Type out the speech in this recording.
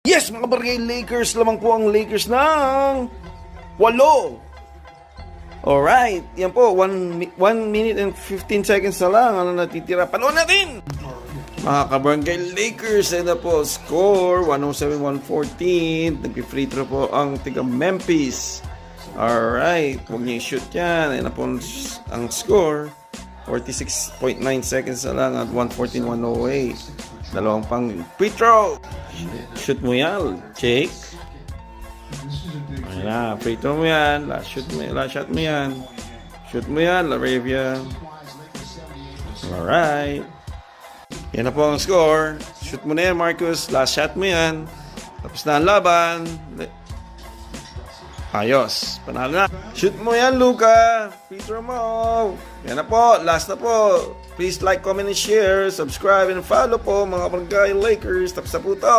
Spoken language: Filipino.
Yes, mga barangay Lakers, lamang po ang Lakers ng 8. Alright, yan po, 1 minute and 15 seconds na lang. Ano natitira? Panoorin natin! Mga kabarangay Lakers, ayun na po, score 107-114. Nag-free throw po ang tiga Memphis. Alright, huwag niyo i-shoot yan. Ayun na po ang score. 46.9 seconds na lang at 114-108. Dalawang pang free throw. Shoot mo yan, Jake. Ayun na, free throw mo yan. Last shot mo yan. Shoot mo yan, Laravia. Alright. Yan na po ang score. Shoot mo na yan, Marcus. Last shot mo yan. Tapos na ang laban. Ayos. Panalo na. Shoot mo yan, Luka. Free throw mo. Yan na po. Last na po. Please like, comment, and share. Subscribe and follow po mga barangay Lakers. Tapos na po ito.